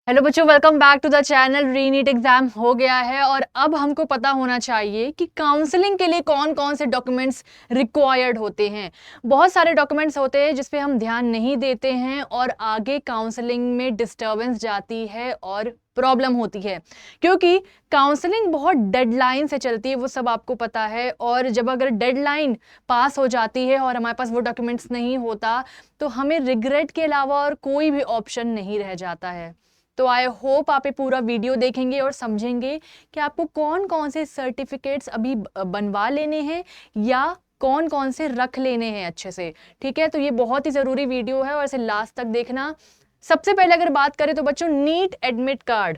Hello बच्चों, welcome back to the channel. ReNEET exam हो गया है और अब हमको पता होना चाहिए कि काउंसलिंग के लिए कौन कौन से डॉक्यूमेंट्स रिक्वायर्ड होते हैं। बहुत सारे डॉक्यूमेंट्स होते हैं जिस पे हम ध्यान नहीं देते हैं और आगे काउंसलिंग में डिस्टर्बेंस जाती है और प्रॉब्लम होती है, क्योंकि काउंसलिंग बहुत डेडलाइन से चलती है, वो सब आपको पता है। और जब अगर डेडलाइन पास हो जाती है और हमारे पास वो डॉक्यूमेंट्स नहीं होता तो हमें रिग्रेट के अलावा और कोई भी ऑप्शन नहीं रह जाता है। तो आई होप आप ये पूरा वीडियो देखेंगे और समझेंगे कि आपको कौन कौन से सर्टिफिकेट्स अभी बनवा लेने हैं या कौन कौन से रख लेने हैं अच्छे से। ठीक है, तो ये बहुत ही ज़रूरी वीडियो है और इसे लास्ट तक देखना। सबसे पहले अगर बात करें तो बच्चों, NEET admit card,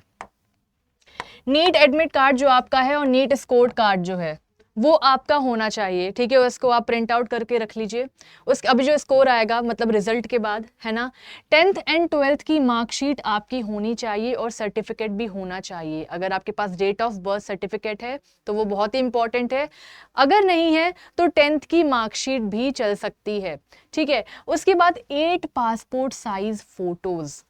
NEET admit card जो आपका है और नीट स्कोर कार्ड जो है वो आपका होना चाहिए। ठीक है, उसको आप प्रिंट आउट करके रख लीजिए। उस अभी जो स्कोर आएगा मतलब रिजल्ट के बाद, है ना, 10th एंड 12th की मार्कशीट आपकी होनी चाहिए और सर्टिफिकेट भी होना चाहिए। अगर आपके पास डेट ऑफ बर्थ सर्टिफिकेट है तो वो बहुत ही इंपॉर्टेंट है, अगर नहीं है तो 10th की मार्कशीट भी चल सकती है। ठीक है, उसके बाद 8 passport size photos,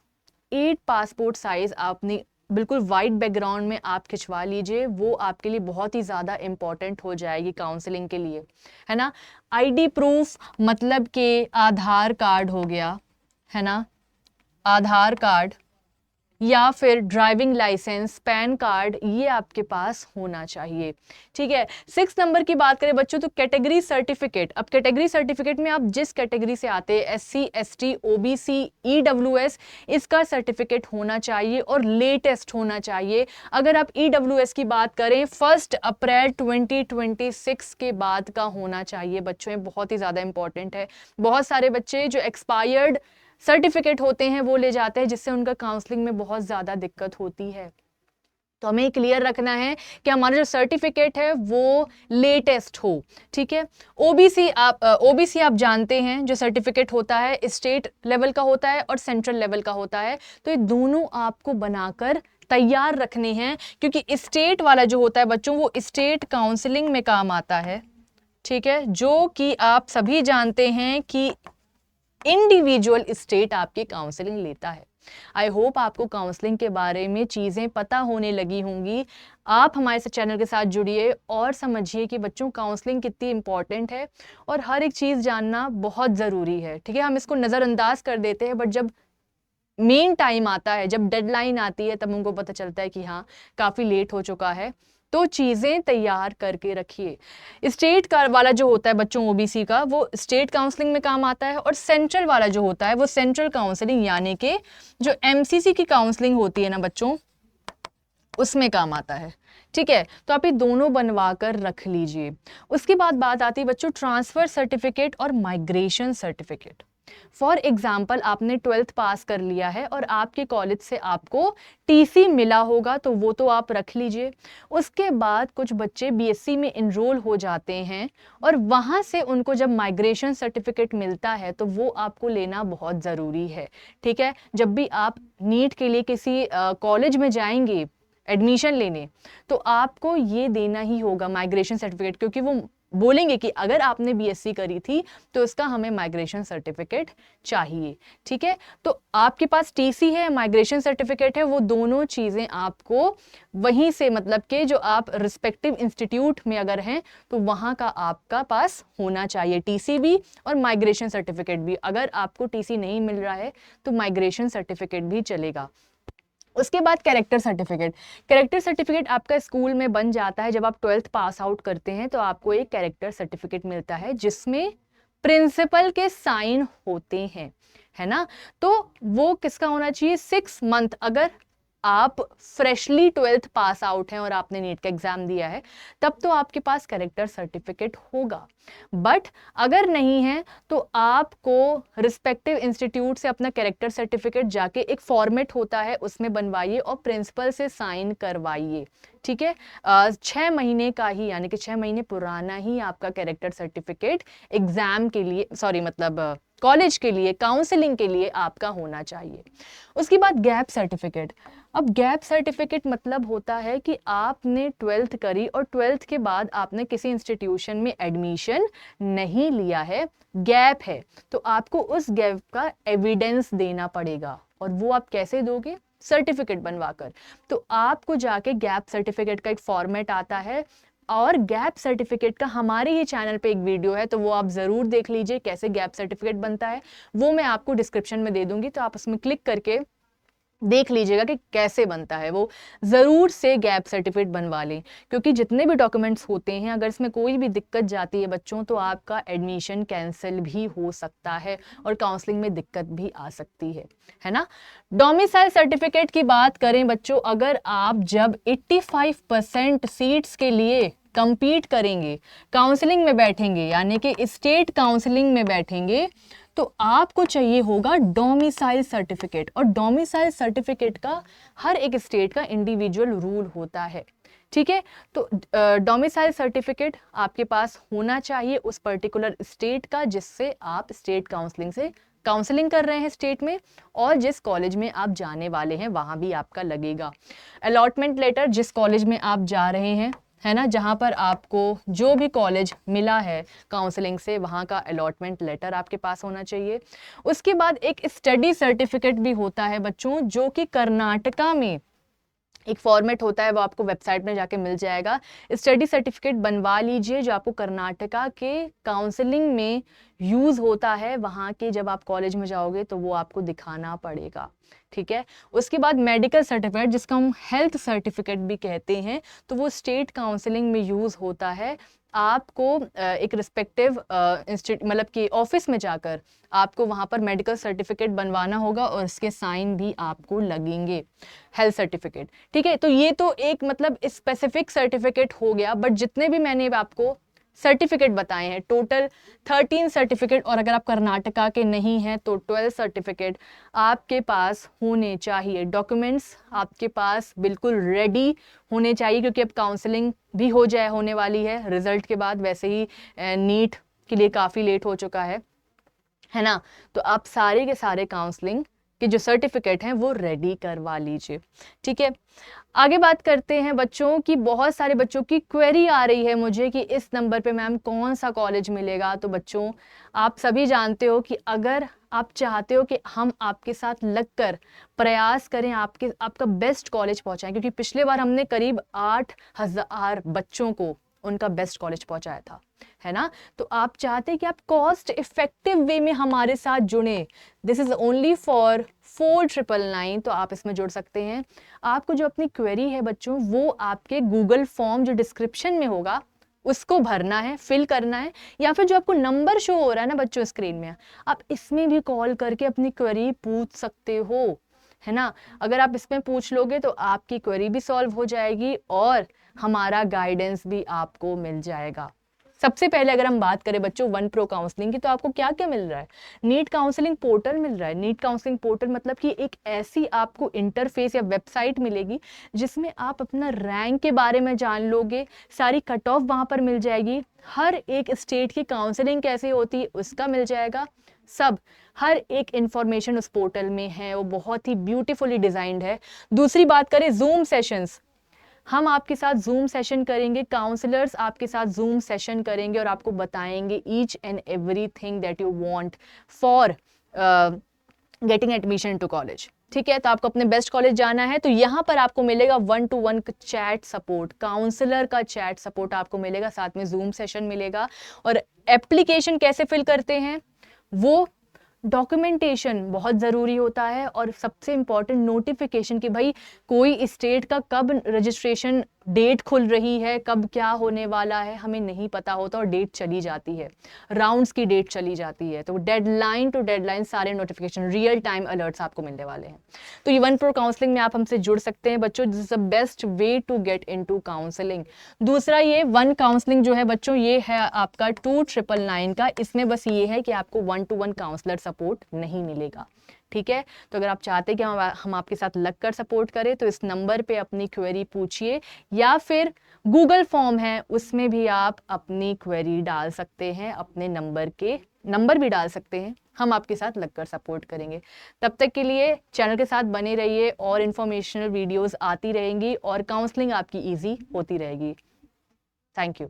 8 passport size आपने बिल्कुल वाइट बैकग्राउंड में आप खिंचवा लीजिए, वो आपके लिए बहुत ही ज़्यादा इंपॉर्टेंट हो जाएगी काउंसलिंग के लिए, है ना। आईडी प्रूफ मतलब कि आधार कार्ड हो गया, है ना, आधार कार्ड या फिर ड्राइविंग लाइसेंस, पैन कार्ड, ये आपके पास होना चाहिए। ठीक है, 6 नंबर की बात करें बच्चों तो कैटेगरी सर्टिफिकेट। अब कैटेगरी सर्टिफिकेट में आप जिस कैटेगरी से आते हैं, एससी, एसटी, ओबीसी, ईडब्ल्यूएस, इसका सर्टिफिकेट होना चाहिए और लेटेस्ट होना चाहिए। अगर आप ईडब्ल्यूएस की बात करें 1 अप्रैल 2026 के बाद का होना चाहिए बच्चों, ये बहुत ही ज़्यादा इंपॉर्टेंट है। बहुत सारे बच्चे जो एक्सपायर्ड सर्टिफिकेट होते हैं वो ले जाते हैं, जिससे उनका काउंसलिंग में बहुत ज़्यादा दिक्कत होती है। तो हमें क्लियर रखना है कि हमारा जो सर्टिफिकेट है वो लेटेस्ट हो। ठीक है, ओबीसी आप जानते हैं जो सर्टिफिकेट होता है स्टेट लेवल का होता है और सेंट्रल लेवल का होता है, तो ये दोनों आपको बनाकर तैयार रखने हैं, क्योंकि स्टेट वाला जो होता है बच्चों वो स्टेट काउंसलिंग में काम आता है। ठीक है, जो कि आप सभी जानते हैं कि इंडिविजुअल स्टेट आपकी काउंसलिंग लेता है। आई होप आपको काउंसलिंग के बारे में चीज़ें पता होने लगी होंगी। आप हमारे से चैनल के साथ जुड़िए और समझिए कि बच्चों काउंसलिंग कितनी इंपॉर्टेंट है और हर एक चीज़ जानना बहुत ज़रूरी है। ठीक है, हम इसको नज़रअंदाज कर देते हैं, बट जब मेन टाइम आता है, जब डेडलाइन आती है, तब उनको पता चलता है कि हाँ काफ़ी लेट हो चुका है। तो चीज़ें तैयार करके रखिए। स्टेट का वाला जो होता है बच्चों ओबीसी का, वो स्टेट काउंसलिंग में काम आता है, और सेंट्रल वाला जो होता है वो सेंट्रल काउंसलिंग यानी कि जो एमसीसी की काउंसलिंग होती है ना बच्चों, उसमें काम आता है। ठीक है, तो आप ये दोनों बनवा कर रख लीजिए। उसके बाद बात आती है बच्चों ट्रांसफर सर्टिफिकेट और माइग्रेशन सर्टिफिकेट। फॉर एग्जाम्पल आपने 12th पास कर लिया है और आपके कॉलेज से आपको टीसी मिला होगा, तो वो तो आप रख लीजिए। उसके बाद कुछ बच्चे बीएससी में इनरोल हो जाते हैं और वहां से उनको जब माइग्रेशन सर्टिफिकेट मिलता है तो वो आपको लेना बहुत ज़रूरी है। ठीक है, जब भी आप नीट के लिए किसी कॉलेज में जाएंगे एडमिशन लेने, तो आपको ये देना ही होगा माइग्रेशन सर्टिफिकेट, क्योंकि वो बोलेंगे कि अगर आपने बीएससी करी थी तो इसका हमें माइग्रेशन सर्टिफिकेट चाहिए। ठीक है, तो आपके पास टीसी है, माइग्रेशन सर्टिफिकेट है, वो दोनों चीज़ें आपको वहीं से, मतलब कि जो आप रिस्पेक्टिव इंस्टीट्यूट में अगर हैं तो वहाँ का आपका पास होना चाहिए, टीसी भी और माइग्रेशन सर्टिफिकेट भी। अगर आपको टीसी नहीं मिल रहा है तो माइग्रेशन सर्टिफिकेट भी चलेगा। उसके बाद कैरेक्टर सर्टिफिकेट। कैरेक्टर सर्टिफिकेट आपका स्कूल में बन जाता है, जब आप 12th पास आउट करते हैं तो आपको एक कैरेक्टर सर्टिफिकेट मिलता है जिसमें प्रिंसिपल के साइन होते हैं, है ना। तो वो किसका होना चाहिए, 6 मंथ, अगर आप फ्रेशली 12th पास आउट हैं और आपने नीट का एग्जाम दिया है तब तो आपके पास कैरेक्टर सर्टिफिकेट होगा। बट अगर नहीं है तो आपको रिस्पेक्टिव इंस्टीट्यूट से अपना कैरेक्टर सर्टिफिकेट जाके एक फॉर्मेट होता है उसमें बनवाइए और प्रिंसिपल से साइन करवाइए। ठीक है, 6 महीने का ही, यानी कि 6 महीने पुराना ही आपका कैरेक्टर सर्टिफिकेट एग्जाम के लिए, सॉरी मतलब कॉलेज के लिए, काउंसलिंग के लिए आपका होना चाहिए। उसके बाद गैप सर्टिफिकेट। अब गैप सर्टिफिकेट मतलब होता है कि आपने 12th करी और 12th के बाद आपने किसी इंस्टीट्यूशन में एडमिशन नहीं लिया है, गैप है, तो आपको उस गैप का एविडेंस देना पड़ेगा। और वो आप कैसे दोगे, सर्टिफिकेट बनवाकर। तो आपको जाके गैप सर्टिफिकेट का एक फॉर्मेट आता है, और गैप सर्टिफिकेट का हमारे ही चैनल पे एक वीडियो है, तो वो आप ज़रूर देख लीजिए कैसे गैप सर्टिफिकेट बनता है। वो मैं आपको डिस्क्रिप्शन में दे दूंगी, तो आप उसमें क्लिक करके देख लीजिएगा कि कैसे बनता है। वो ज़रूर से गैप सर्टिफिकेट बनवा लें, क्योंकि जितने भी डॉक्यूमेंट्स होते हैं, अगर इसमें कोई भी दिक्कत जाती है बच्चों, तो आपका एडमिशन कैंसिल भी हो सकता है और काउंसलिंग में दिक्कत भी आ सकती है ना। डोमिसाइल सर्टिफिकेट की बात करें बच्चों, अगर आप जब 85% सीट्स के लिए कंपीट करेंगे, काउंसलिंग में बैठेंगे, यानी कि स्टेट काउंसलिंग में बैठेंगे, तो आपको चाहिए होगा डोमिसाइल सर्टिफिकेट। और डोमिसाइल सर्टिफिकेट का हर एक स्टेट का इंडिविजुअल रूल होता है, ठीक है। तो डोमिसाइल सर्टिफिकेट आपके पास होना चाहिए उस पर्टिकुलर स्टेट का, जिससे आप स्टेट काउंसलिंग से काउंसलिंग कर रहे हैं स्टेट में, और जिस कॉलेज में आप जाने वाले हैं वहां भी आपका लगेगा। अलॉटमेंट लेटर जिस कॉलेज में आप जा रहे हैं, है ना, जहाँ पर आपको जो भी कॉलेज मिला है काउंसलिंग से, वहाँ का अलॉटमेंट लेटर आपके पास होना चाहिए। उसके बाद एक स्टडी सर्टिफिकेट भी होता है बच्चों, जो कि कर्नाटका में एक फॉर्मेट होता है, वो आपको वेबसाइट में जाके मिल जाएगा। स्टडी सर्टिफिकेट बनवा लीजिए, जो आपको कर्नाटका के काउंसलिंग में यूज़ होता है, वहाँ के जब आप कॉलेज में जाओगे तो वो आपको दिखाना पड़ेगा, ठीक है। उसके बाद मेडिकल सर्टिफिकेट, जिसका हम हेल्थ सर्टिफिकेट भी कहते हैं, तो वो स्टेट काउंसलिंग में यूज़ होता है। आपको एक रिस्पेक्टिव मतलब कि ऑफिस में जाकर आपको वहाँ पर मेडिकल सर्टिफिकेट बनवाना होगा, और इसके साइन भी आपको लगेंगे। हेल्थ सर्टिफिकेट, ठीक है। तो ये तो एक मतलब स्पेसिफिक सर्टिफिकेट हो गया, बट जितने भी मैंने आपको सर्टिफिकेट बताए हैं, टोटल 13 सर्टिफिकेट, और अगर आप कर्नाटका के नहीं हैं तो 12 सर्टिफिकेट आपके पास होने चाहिए। डॉक्यूमेंट्स आपके पास बिल्कुल रेडी होने चाहिए, क्योंकि अब काउंसलिंग भी होने वाली है रिजल्ट के बाद। वैसे ही नीट के लिए काफ़ी लेट हो चुका है ना। तो आप सारे के सारे काउंसलिंग के जो सर्टिफिकेट हैं वो रेडी करवा लीजिए, ठीक है। आगे बात करते हैं बच्चों की, बहुत सारे बच्चों की क्वेरी आ रही है मुझे कि इस नंबर पे मैम कौन सा कॉलेज मिलेगा। तो बच्चों, आप सभी जानते हो कि अगर आप चाहते हो कि हम आपके साथ लगकर प्रयास करें, आपका बेस्ट कॉलेज पहुंचाएं, क्योंकि पिछले बार हमने करीब 8,000 बच्चों को उनका बेस्ट कॉलेज पहुंचाया था, है ना। तो आप चाहते हैं कि आप कॉस्ट इफेक्टिव वे में हमारे साथ जुड़े, दिस इज ओनली फॉर 4999, तो आप इसमें जुड़ सकते हैं। आपको जो अपनी क्वेरी है बच्चों, वो आपके गूगल फॉर्म जो डिस्क्रिप्शन में होगा उसको भरना है, फिल करना है, या फिर जो आपको नंबर शो हो रहा है ना बच्चों स्क्रीन में, आप इसमें भी कॉल करके अपनी क्वेरी पूछ सकते हो, है ना। अगर आप इसमें पूछ लोगे तो आपकी क्वेरी भी सॉल्व हो जाएगी, और हमारा गाइडेंस भी आपको मिल जाएगा। सबसे पहले अगर हम बात करें बच्चों वन प्रो काउंसलिंग की, तो आपको क्या क्या मिल रहा है? नीट काउंसलिंग पोर्टल मिल रहा है। नीट काउंसलिंग पोर्टल मतलब कि एक ऐसी आपको इंटरफेस या वेबसाइट मिलेगी जिसमें आप अपना रैंक के बारे में जान लोगे, सारी कट ऑफ वहां पर मिल जाएगी, हर एक स्टेट की काउंसलिंग कैसे होती है उसका मिल जाएगा, सब हर एक इंफॉर्मेशन उस पोर्टल में है। वो बहुत ही ब्यूटीफुली डिजाइंड है। दूसरी बात करें जूम सेशंस, हम आपके साथ जूम सेशन करेंगे, काउंसलर्स आपके साथ जूम सेशन करेंगे और आपको बताएंगे each and everything that you want for getting admission to college, ठीक है। तो आपको अपने बेस्ट कॉलेज जाना है तो यहाँ पर आपको मिलेगा 1-to-1 चैट सपोर्ट, काउंसलर का चैट सपोर्ट आपको मिलेगा, साथ में जूम सेशन मिलेगा। और एप्लीकेशन कैसे फिल करते हैं, वो डॉक्यूमेंटेशन बहुत ज़रूरी होता है, और सबसे इम्पॉर्टेंट नोटिफिकेशन कि भाई कोई स्टेट का कब रजिस्ट्रेशन डेट खुल रही है, कब क्या होने वाला है, हमें नहीं पता होता और डेट चली जाती है, राउंड्स की डेट चली जाती है, तो डेडलाइन टू डेडलाइन सारे नोटिफिकेशन, रियल टाइम अलर्ट्स आपको मिलने वाले हैं। तो ये वन प्रो काउंसलिंग में आप हमसे जुड़ सकते हैं बच्चों, this is the best way to get into counselling. दूसरा ये वन काउंसलिंग जो है बच्चों, ये है आपका 2999 का, इसमें बस ये है कि आपको 1-to-1 काउंसलर सपोर्ट नहीं मिलेगा, ठीक है। तो अगर आप चाहते हैं कि हम आपके साथ लगकर सपोर्ट करें तो इस नंबर पे अपनी क्वेरी पूछिए, या फिर गूगल फॉर्म है उसमें भी आप अपनी क्वेरी डाल सकते हैं, अपने नंबर भी डाल सकते हैं, हम आपके साथ लगकर सपोर्ट करेंगे। तब तक के लिए चैनल के साथ बने रहिए, और इन्फॉर्मेशनल वीडियोस आती रहेंगी और काउंसलिंग आपकी ईजी होती रहेगी। Thank you.